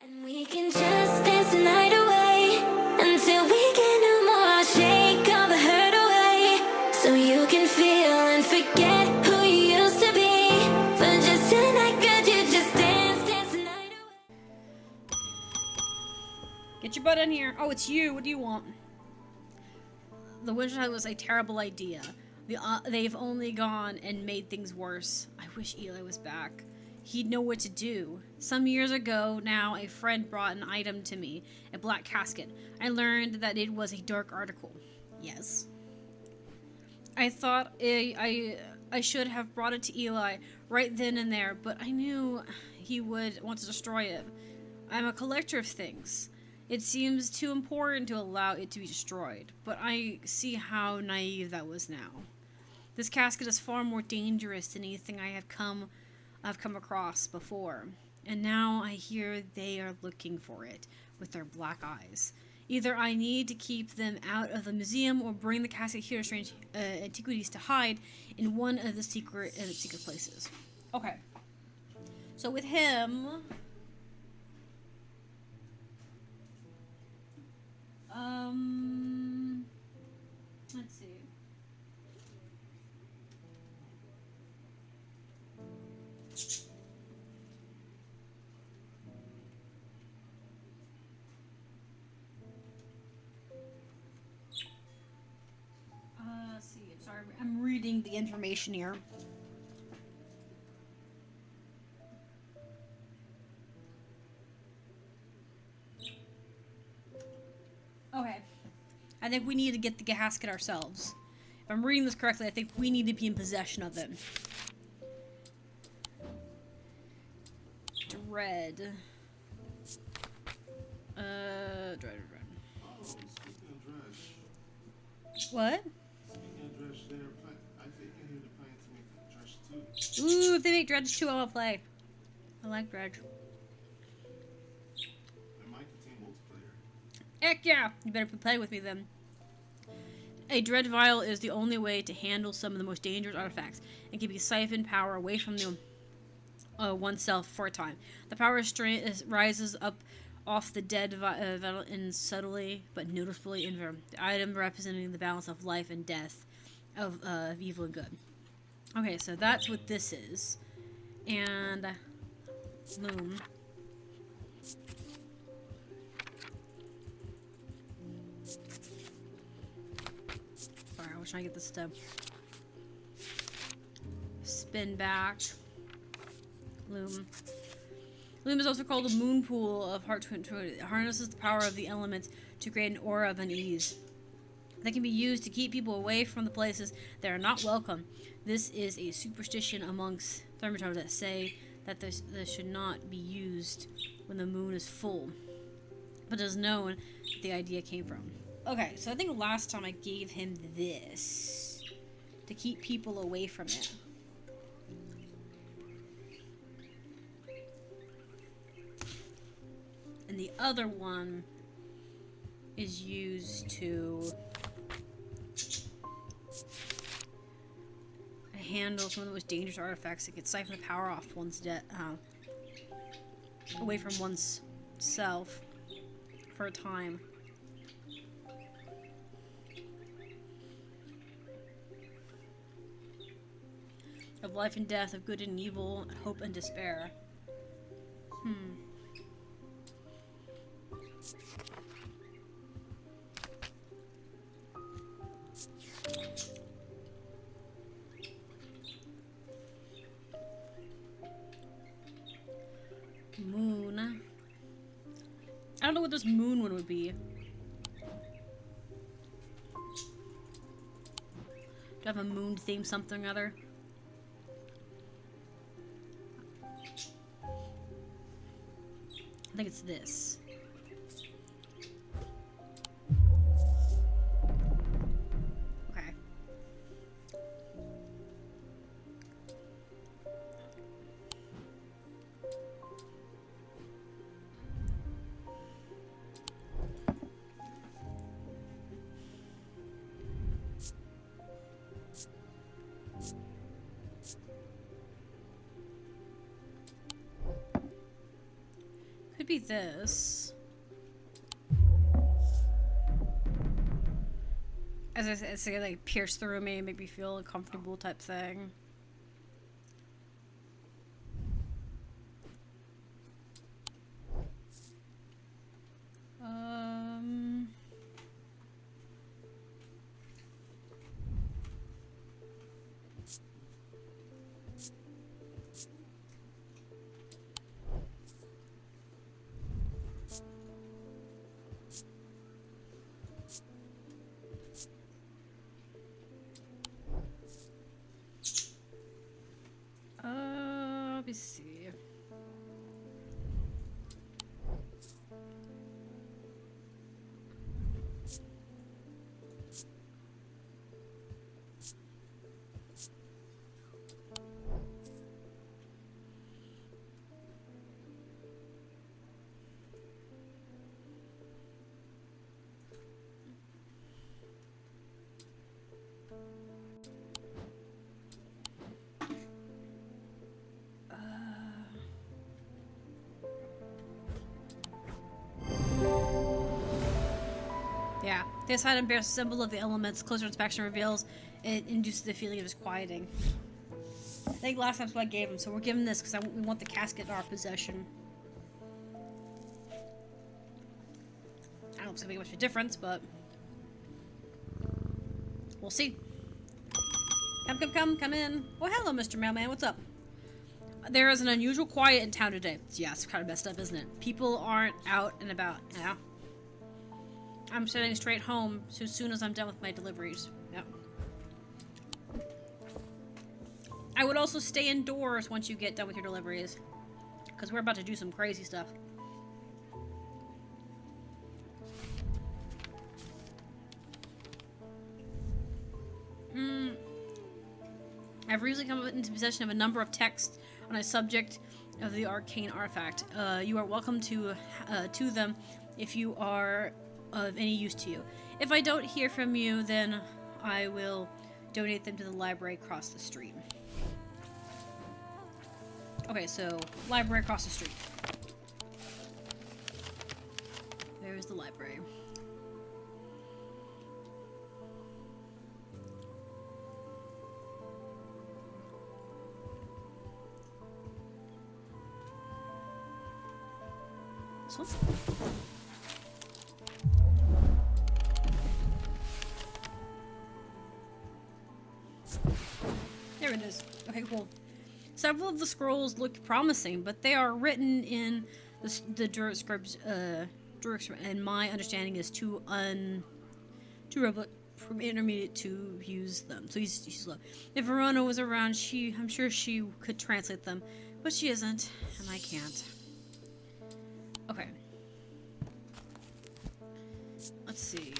And we can just dance the night away until we can no more. Shake all the hurt away so you can feel and forget who you used to be. For just tonight, could you just dance the night away? Get your butt in here. Oh, it's you. What do you want? The Wintertide was a terrible idea. They've only gone and made things worse. I wish Eli was back. He'd know what to do. Some years ago now, a friend brought an item to me, a black casket. I learned that it was a dark article. Yes. I thought I should have brought it to Eli right then and there, but I knew he would want to destroy it. I'm a collector of things. It seems too important to allow it to be destroyed, but I see how naive that was now. This casket is far more dangerous than anything I've come across before, and now I hear they are looking for it with their black eyes. Either I need to keep them out of the museum or bring the casket here to strange antiquities to hide in one of the secret places. Okay. So with him, let's see. Sorry, I'm reading the information here. Okay. I think we need to get the casket ourselves. If I'm reading this correctly, I think we need to be in possession of it. Dread. Dread. Oh, speaking of dredge. What? Speaking of dredge, I think I hear the plan to make dredge too. Ooh, if they make Dredge 2, I'll play. I like Dredge. It might contain multiplayer. Heck yeah! You better play with me then. A Dread Vial is the only way to handle some of the most dangerous artifacts and can be siphon power away from oneself for a time. The power rises up off the dead vial and subtly but noticeably invert the item representing the balance of life and death, of evil and good. Okay, so that's what this is. And Loom. Sorry, I was trying to get this to spin back. Loom. Loom is also called a moon pool of heart. It harnesses the power of the elements to create an aura of unease that can be used to keep people away from the places that are not welcome. This is a superstition amongst thermatars that say that this should not be used when the moon is full, but it is known that the idea came from. Okay, so I think last time I gave him this to keep people away from it. And the other one is used to handle some of the most dangerous artifacts that can siphon the power off one's away from one's self for a time. Of life and death, of good and evil, hope and despair. Moon. I don't know what this moon one would be. Do I have a moon theme something or other? I think it's this. Okay. could be this. As I said, it's like pierce through me, make me feel uncomfortable type thing. Let me see. Yeah, this item bears a symbol of the elements. Closer inspection reveals it induces the feeling of disquieting. I think last time's what I gave him, so we're giving this because we want the casket in our possession. I don't know if it's gonna make much of a difference, but we'll see. Come in. Oh, hello, Mr. Mailman. What's up? There is an unusual quiet in town today. Yeah, it's kind of messed up, isn't it? People aren't out and about now. I'm sitting straight home as soon as I'm done with my deliveries. Yep. I would also stay indoors once you get done with your deliveries, because we're about to do some crazy stuff. I've recently come into possession of a number of texts on a subject of the arcane artifact. You are welcome to them if you are of any use to you. If I don't hear from you, then I will donate them to the library across the street. Okay, so library across the street. There's the library. This one? There it is. Okay, cool. Several of the scrolls look promising, but they are written in the Druid script, and my understanding is too from intermediate to use them. So he's slow. If Verona was around, I'm sure she could translate them, but she isn't, and I can't. Okay. Let's see.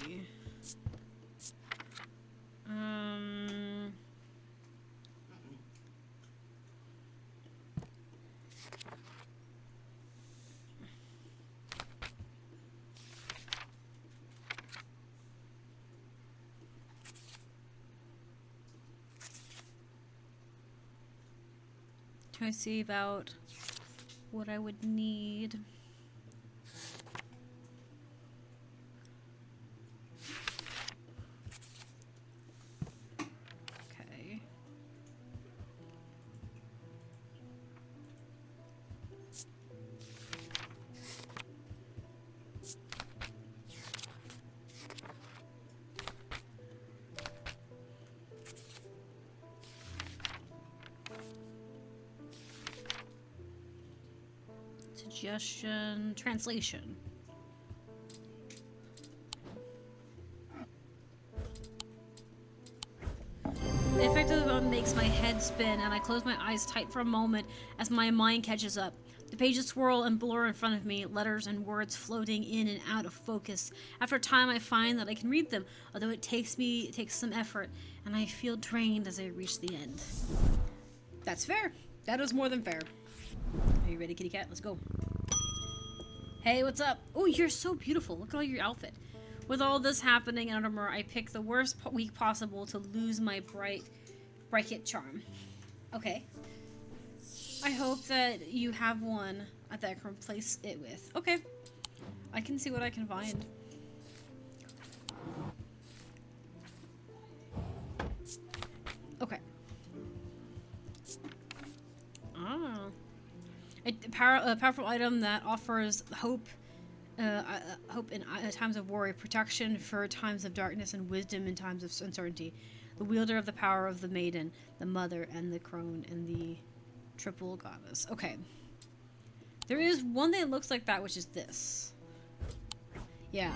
Trying to see about what I would need. Okay. Suggestion, translation. The effect of the moment makes my head spin, and I close my eyes tight for a moment as my mind catches up. The pages swirl and blur in front of me, letters and words floating in and out of focus. After a time, I find that I can read them, although it takes some effort, and I feel drained as I reach the end. That's fair. That is more than fair. Are you ready, kitty cat? Let's go. Hey, what's up? Oh, you're so beautiful. Look at all your outfit. With all this happening in Undermere, I picked the worst week possible to lose my bright charm. Okay. I hope that you have one that I can replace it with. Okay. I can see what I can find. Okay. Ah. A powerful item that offers hope, hope in times of worry, protection for times of darkness, and wisdom in times of uncertainty. The wielder of the power of the maiden, the mother, and the crone, and the triple goddess. Okay. There is one that looks like that, which is this. Yeah.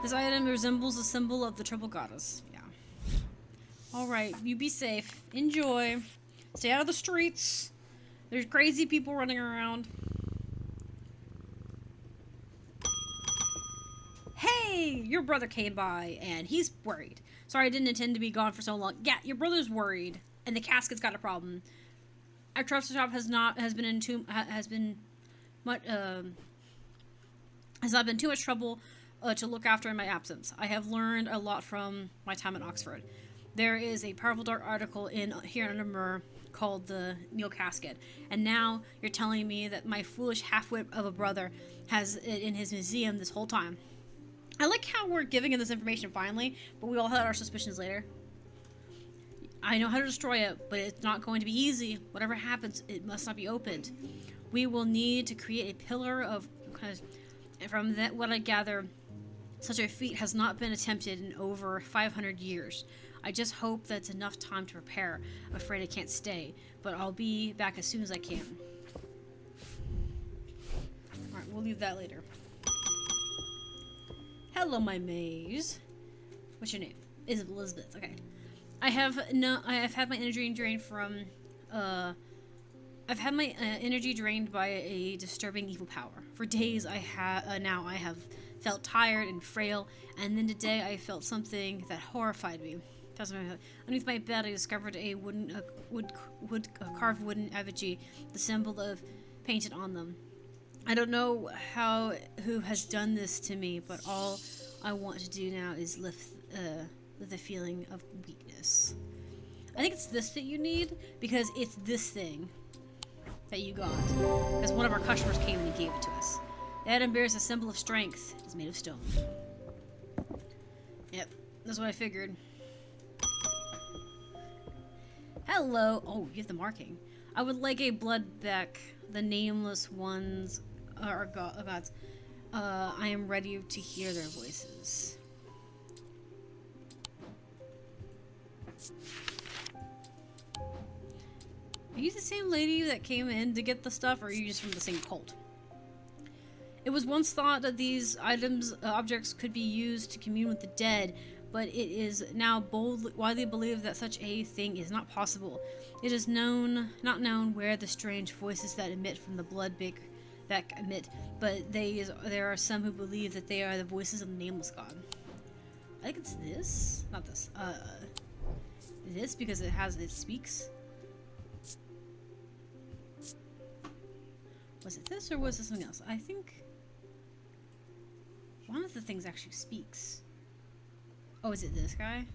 This item resembles a symbol of the triple goddess. Yeah. Alright, you be safe. Enjoy. Stay out of the streets. There's crazy people running around. Hey! Your brother came by, and he's worried. Sorry, I didn't intend to be gone for so long. Yeah, your brother's worried, and the casket's got a problem. Our trust shop has not been too much trouble to look after in my absence. I have learned a lot from my time at Oxford. There is a powerful dark article here in Undermere called the Neil Casket, and now you're telling me that my foolish half-wit of a brother has it in his museum this whole time. I like how we're giving him this information finally, but we all had our suspicions later. I know how to destroy it, but it's not going to be easy. Whatever happens, it must not be opened. We will need to create a pillar of... From that, what I gather, such a feat has not been attempted in over 500 years. I just hope that's enough time to prepare. I'm afraid I can't stay, but I'll be back as soon as I can. Alright, we'll leave that later. Hello, my maze. What's your name? Is it Elizabeth? Okay. I have had my energy drained from, I've had my energy drained by a disturbing evil power. For days I have felt tired and frail, and then today I felt something that horrified me. Underneath my bed I discovered a carved wooden effigy, the symbol of painted on them. I don't know who has done this to me, but all I want to do now is lift the feeling of weakness. I think it's this that you need, because it's this thing that you got. Because one of our customers came and he gave it to us. The item bears a symbol of strength. It's made of stone. Yep, that's what I figured. Hello. Oh, you have the marking. I would like a blood back. The nameless ones are gods. I am ready to hear their voices. Are you the same lady that came in to get the stuff, or are you just from the same cult? It was once thought that these objects could be used to commune with the dead, but it is now widely believed that such a thing is not possible. It is not known where the strange voices that emit from the blood bake that emit, but there are some who believe that they are the voices of the nameless god. I think it's this, not this. This, because it speaks. Was it this, or was it something else? I think one of the things actually speaks. Oh, is it this guy?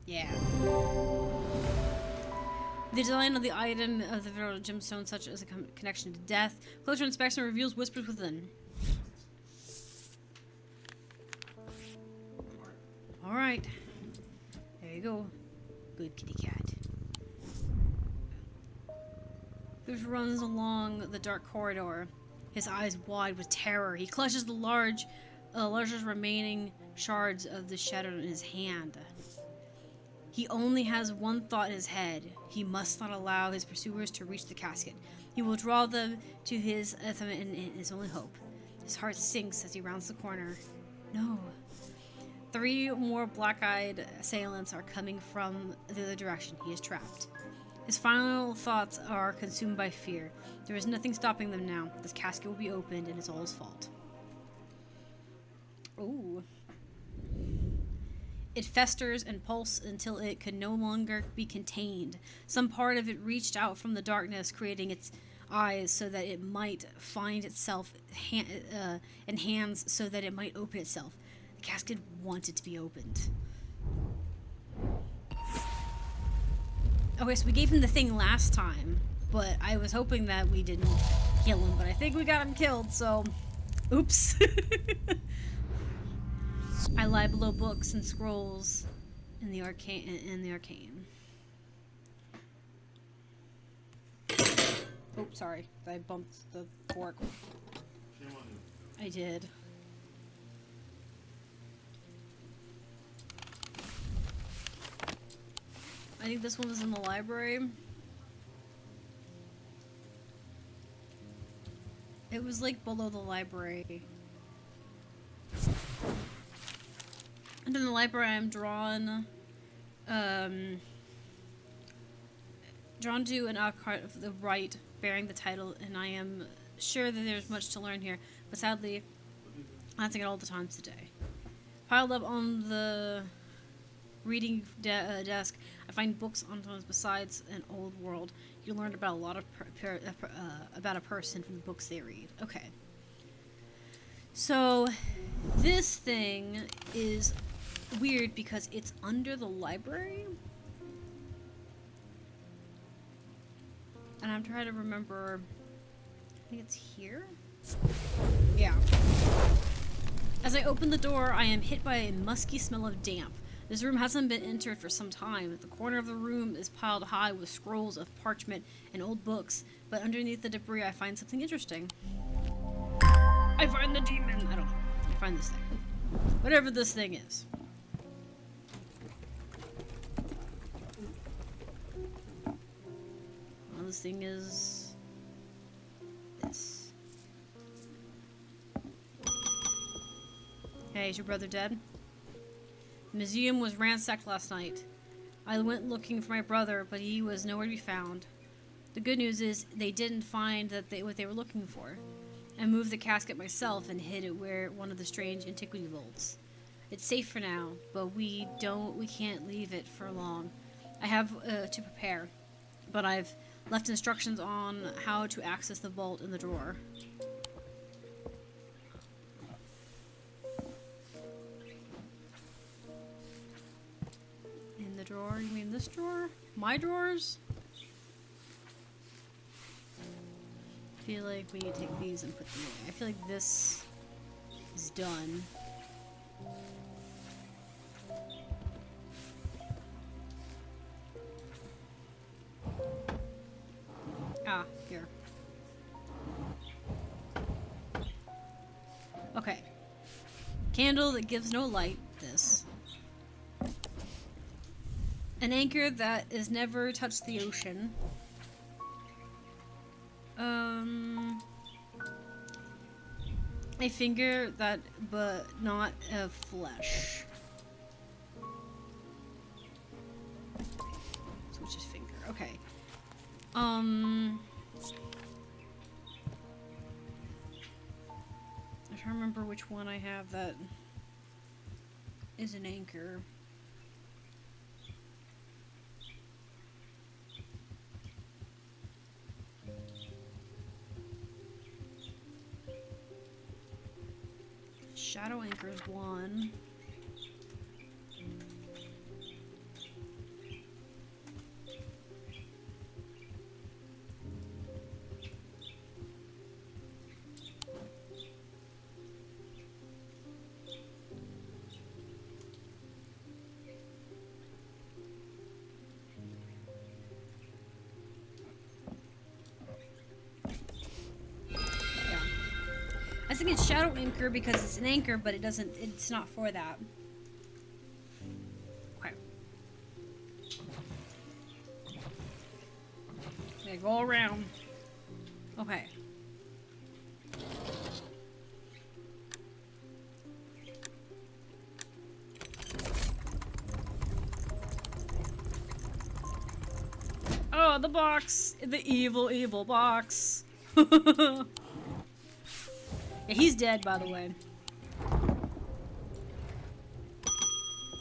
Yeah. The design of the item of the vital gemstone, such as a connection to death. Closer inspection reveals whispers within. Alright. There you go. Good kitty cat. Bruce runs along the dark corridor, his eyes wide with terror. He clutches the largest remaining shards of the shadow in his hand. He only has one thought in his head. He must not allow his pursuers to reach the casket. He will draw them to his his only hope. His heart sinks as he rounds the corner. No. 3 more black-eyed assailants are coming from the other direction. He is trapped. His final thoughts are consumed by fear. There is nothing stopping them now. This casket will be opened, and it's all his fault. Ooh. It festers and pulses until it could no longer be contained. Some part of it reached out from the darkness, creating its eyes so that it might find itself, and hands so that it might open itself. The casket wanted to be opened. Okay, so we gave him the thing last time, but I was hoping that we didn't kill him, but I think we got him killed, so... Oops. I lie below books and scrolls in the arcane. Oh, sorry. I bumped the fork. Shame on you. I did. I think this one was in the library. It was like below the library. And in the library I'm drawn to an occult of the right bearing the title, and I am sure that there's much to learn here, but sadly I have to get all the times today. Piled up on the reading desk, I find books on tomes besides an old world. You learn about a lot of about a person from the books they read. Okay. So this thing is weird because it's under the library. And I'm trying to remember, I think it's here? Yeah. As I open the door, I am hit by a musky smell of damp. This room hasn't been entered for some time. The corner of the room is piled high with scrolls of parchment and old books, but underneath the debris I find something interesting. I find the demon! I don't know. I find this thing. Whatever this thing is. Well, this thing is... this. Hey, is your brother dead? The museum was ransacked last night. I went looking for my brother, but he was nowhere to be found. The good news is they didn't find what they were looking for. I moved the casket myself and hid it where one of the strange antiquity vaults. It's safe for now, but we can't leave it for long. I have to prepare, but I've left instructions on how to access the vault in the drawer. In the drawer? You mean this drawer? My drawers? I feel like we need to take these and put them away. I feel like this is done. Ah, here. Okay. Candle that gives no light. This. An anchor that has never touched the ocean. A finger that, but not of flesh. Switch his finger. Okay. I'm trying to remember which one I have that is an anchor. Shadow anchor is one. I think it's shadow anchor because it's an anchor, but it's not for that. Okay. Okay, go around. Okay. Oh, the box! The evil, evil box! Yeah, he's dead, by the way.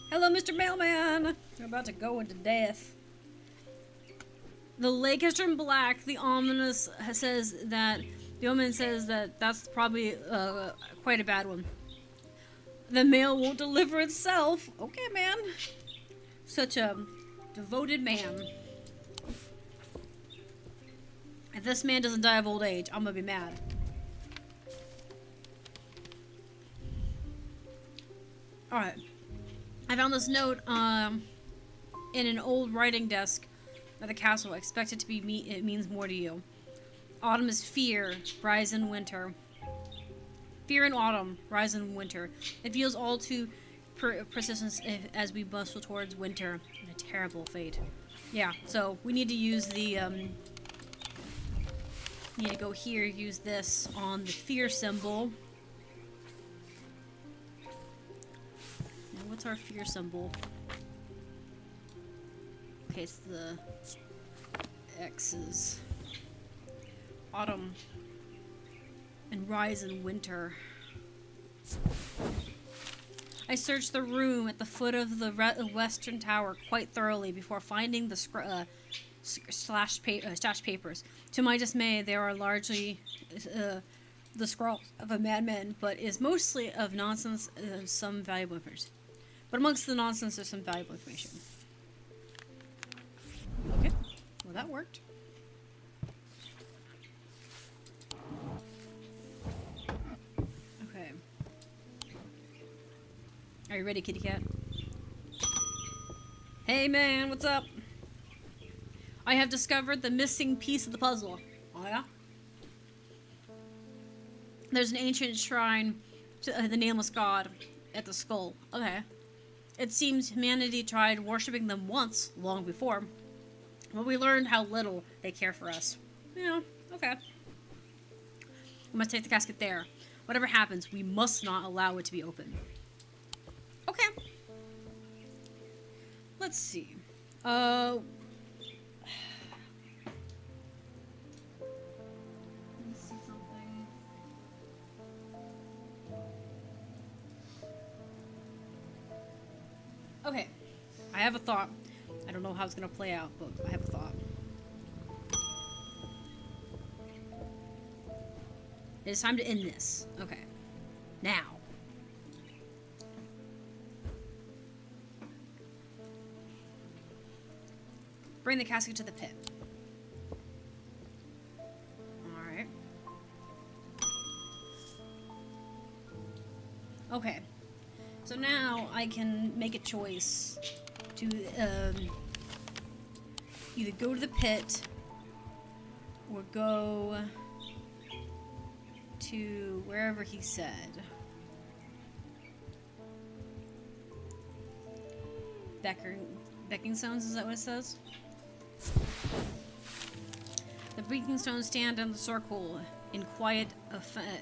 Hello, Mr. Mailman! You're about to go into death. The lake has turned black. The omen says that that's probably quite a bad one. The mail won't deliver itself. Okay, man. Such a devoted man. If this man doesn't die of old age, I'm gonna be mad. Alright. I found this note in an old writing desk at the castle. I expect it to be it means more to you. Autumn is fear, rise in winter. Fear in autumn, rise in winter. It feels all too persistent as we bustle towards winter and a terrible fate. Yeah, so we need to use the need to go here, use this on the fear symbol. Now what's our fear symbol? Okay, it's the X's. Autumn and rise in winter. I searched the room at the foot of the western tower quite thoroughly before finding the stashed papers. To my dismay, they are largely the scrawls of a madman, but is mostly of nonsense, some valuable information. But amongst the nonsense, there's some valuable information. Okay, well that worked. Okay. Are you ready, kitty cat? Hey man, what's up? I have discovered the missing piece of the puzzle. Oh yeah? There's an ancient shrine to the nameless god at the skull. Okay. It seems humanity tried worshipping them once, long before. But we learned how little they care for us. Yeah, okay. We must take the casket there. Whatever happens, we must not allow it to be open. Okay. Let's see. Let me see something. Okay. I have a thought. I don't know how it's gonna play out, but I have a thought. It's time to end this. Okay. Now. Bring the casket to the pit. Alright. Okay. So now I can make a choice to either go to the pit or go to wherever he said. Becking stones, is that what it says? The breaking stones stand in the circle in quiet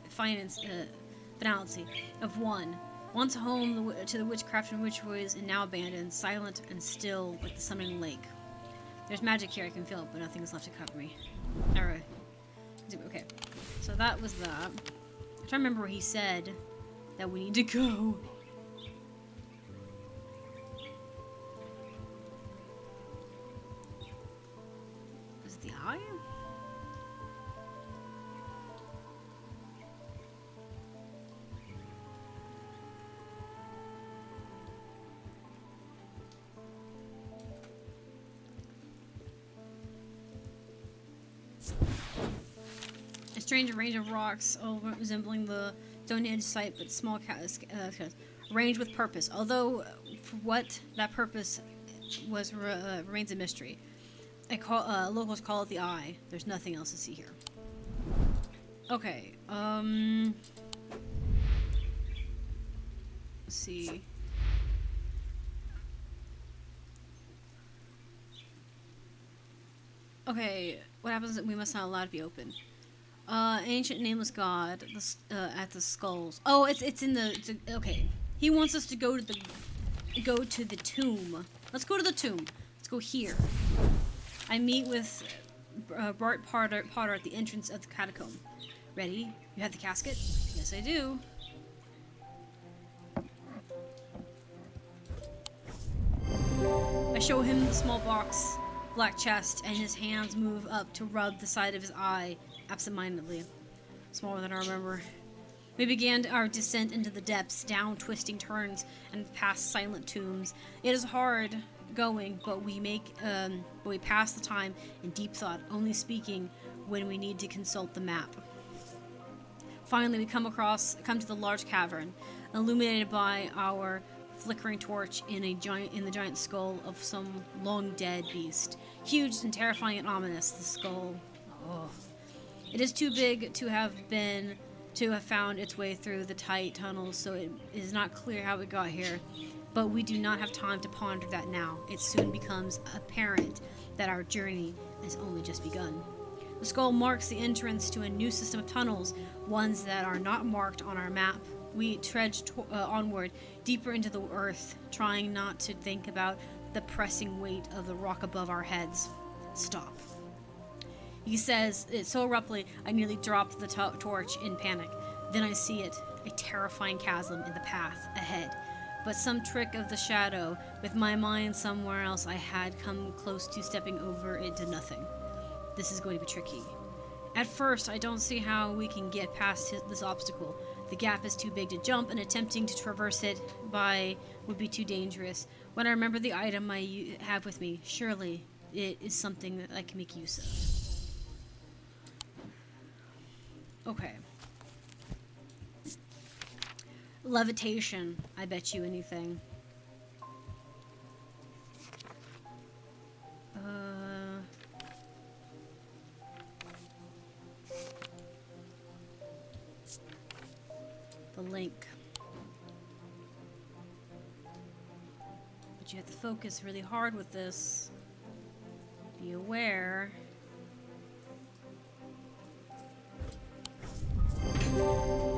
finality of one. Once home to the witchcraft and witchways, and now abandoned, silent and still like the summoning lake. There's magic here, I can feel it, but nothing is left to cover me. Alright. Okay. So that was that. I'm trying to remember where he said that we need to go. Is it the eye? A strange range of rocks, all resembling the Stonehenge site, but small arranged with purpose. Although, for what that purpose was remains a mystery. Locals call it the Eye. There's nothing else to see here. Okay. Let's see. Okay, what happens is that we must not allow it to be open. Ancient nameless god at the skulls. Oh, it's in the okay. He wants us to go to the tomb. Let's go to the tomb. Let's go here. I meet with Bart Potter at the entrance of the catacomb. Ready? You have the casket? Yes, I do. I show him the small box, black chest, and his hands move up to rub the side of his eye absentmindedly. Smaller than I remember. We began our descent into the depths, down twisting turns and past silent tombs. It is hard going, but we pass the time in deep thought, only speaking when we need to consult the map. Finally, we come to the large cavern, illuminated by our flickering torch in the giant skull of some long dead beast. Huge and terrifying and ominous, the skull. Oh. It is too big to have found its way through the tight tunnels, so it is not clear how it got here. But we do not have time to ponder that now. It soon becomes apparent that our journey has only just begun. The skull marks the entrance to a new system of tunnels, ones that are not marked on our map. We trudge onward, deeper into the earth, trying not to think about the pressing weight of the rock above our heads. Stop. He says it so abruptly, I nearly dropped the torch in panic. Then I see it, a terrifying chasm in the path ahead. But some trick of the shadow, with my mind somewhere else, I had come close to stepping over it to nothing. This is going to be tricky. At first, I don't see how we can get past this obstacle. The gap is too big to jump, and attempting to traverse it would be too dangerous. When I remember the item I have with me, surely it is something that I can make use of. Okay. Levitation. I bet you anything. The link. But you have to focus really hard with this. Be aware.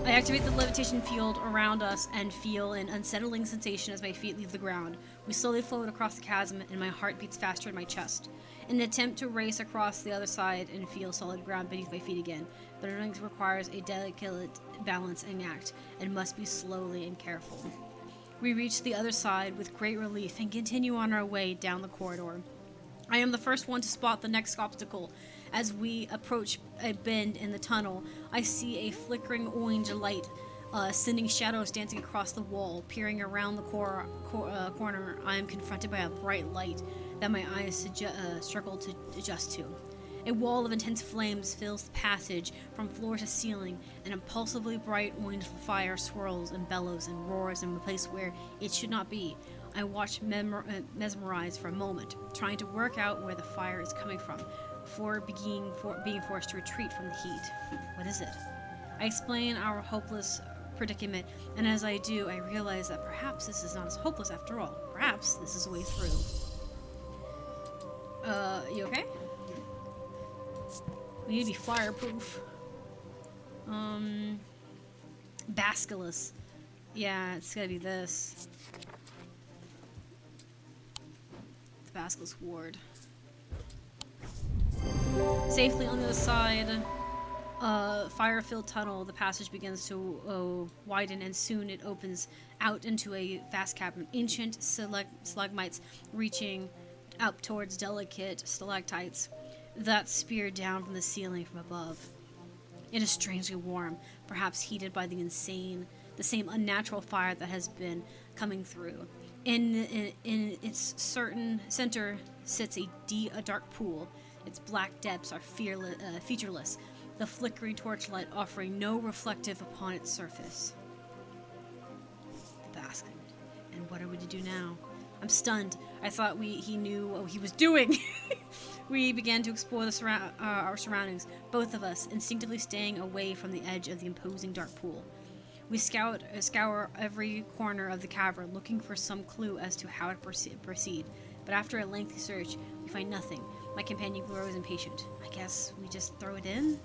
I activate the levitation field around us and feel an unsettling sensation as my feet leave the ground. We slowly float across the chasm and my heart beats faster in my chest. In an attempt to race across the other side and feel solid ground beneath my feet again, but it requires a delicate balancing act and must be slowly and careful. We reach the other side with great relief and continue on our way down the corridor. I am the first one to spot the next obstacle. As we approach a bend in the tunnel, I see a flickering orange light, sending shadows dancing across the wall. Peering around the corner, I am confronted by a bright light that my eyes struggle to adjust to. A wall of intense flames fills the passage from floor to ceiling. An impulsively bright orange fire swirls and bellows and roars in a place where it should not be. I watch mesmerized for a moment, trying to work out where the fire is coming from, before being forced to retreat from the heat. What is it? I explain our hopeless predicament, and as I do, I realize that perhaps this is not as hopeless after all. Perhaps this is a way through. You okay? We need to be fireproof. Basculus. Yeah, it's gotta be this. The Basculus ward. Safely on the other side, fire-filled tunnel, the passage begins to widen, and soon it opens out into a vast cavern. Ancient stalagmites reaching up towards delicate stalactites that spear down from the ceiling from above. It is strangely warm, perhaps heated by the same unnatural fire that has been coming through. In its certain center sits a dark pool. Its black depths are featureless, the flickering torchlight offering no reflective upon its surface. The basket. And what are we to do now? I'm stunned. I thought he knew what he was doing. We began to explore our surroundings, both of us instinctively staying away from the edge of the imposing dark pool. We scour every corner of the cavern, looking for some clue as to how to proceed. But after a lengthy search, we find nothing. My companion grows impatient. I guess we just throw it in?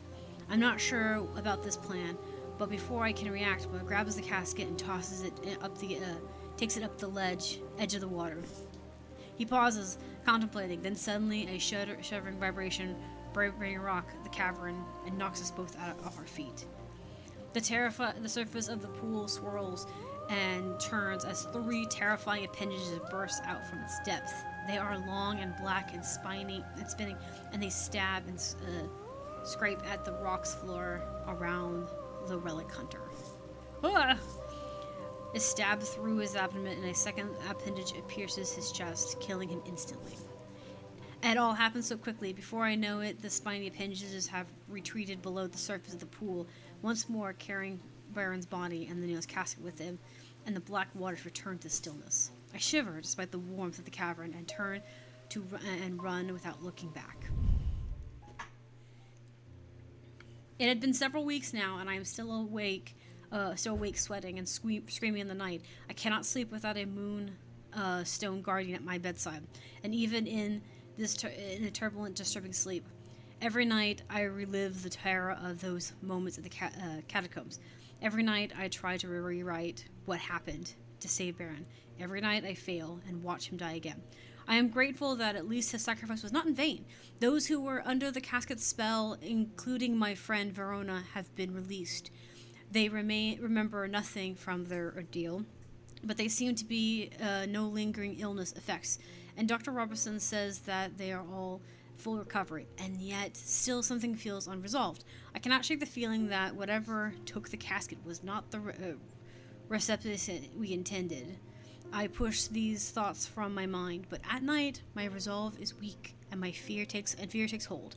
I'm not sure about this plan, but before I can react, Mo grabs the casket and tosses it takes it up the edge of the water. He pauses, contemplating, then suddenly a shuddering vibration breaking rock the cavern and knocks us both off our feet. The surface of the pool swirls and turns as three terrifying appendages burst out from its depth. They are long and black and spinning, and they stab and scrape at the rocks floor around the relic hunter. Ah! Is stabbed through his abdomen, and a second appendage pierces his chest, killing him instantly. It all happened so quickly. Before I know it, the spiny appendages have retreated below the surface of the pool, once more carrying Baron's body and the nameless casket with him, and the black waters return to stillness. I shiver despite the warmth of the cavern and turn to run without looking back. It had been several weeks now, and I am still awake, sweating and screaming in the night. I cannot sleep without a stone guardian at my bedside, and even in a turbulent, disturbing sleep. Every night, I relive the terror of those moments at the catacombs. Every night, I try to rewrite what happened to save Baron. Every night, I fail and watch him die again. I am grateful that at least his sacrifice was not in vain. Those who were under the casket's spell, including my friend Verona, have been released. They remember nothing from their ordeal, but they seem to be no lingering illness effects. And Dr. Robertson says that they are all full recovery, and yet still something feels unresolved. I cannot shake the feeling that whatever took the casket was not the receptacle we intended. I push these thoughts from my mind, but at night my resolve is weak, and my fear takes hold.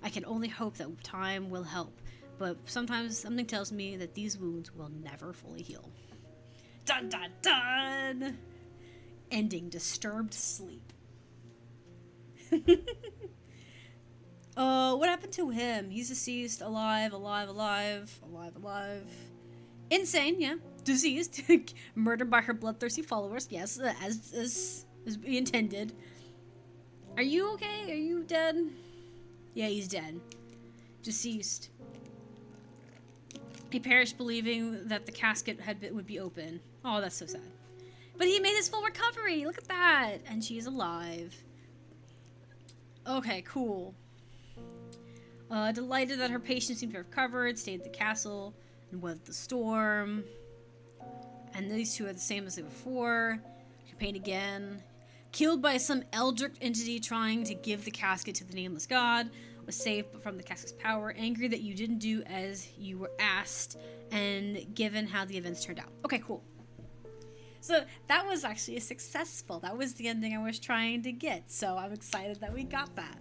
I can only hope that time will help, but sometimes something tells me that these wounds will never fully heal. Dun dun dun! Ending disturbed sleep. What happened to him? He's deceased, alive. Insane, yeah. Diseased. Murdered by her bloodthirsty followers, yes, as we intended. Are you okay? Are you dead? Yeah, he's dead. Deceased. He perished believing that the casket would be open. Oh, that's so sad. But he made his full recovery! Look at that! And she's alive. Okay, cool. Delighted that her patient seemed to have recovered, stayed at the castle, and weathered the storm. And these two are the same as they were before. Campaign again. Killed by some eldritch entity trying to give the casket to the nameless god. Was saved from the casket's power. Angry that you didn't do as you were asked. And given how the events turned out. Okay, cool. So that was actually successful. That was the ending I was trying to get. So I'm excited that we got that.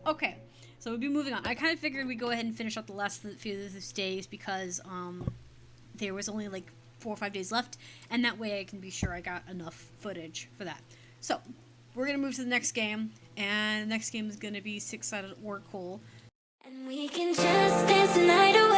Okay, so we'll be moving on. I kind of figured we'd go ahead and finish up the last few of these days because there was only like 4 or 5 days left. And that way I can be sure I got enough footage for that. So we're going to move to the next game. And the next game is going to be 6-sided Oracle. And we can just dance the night away.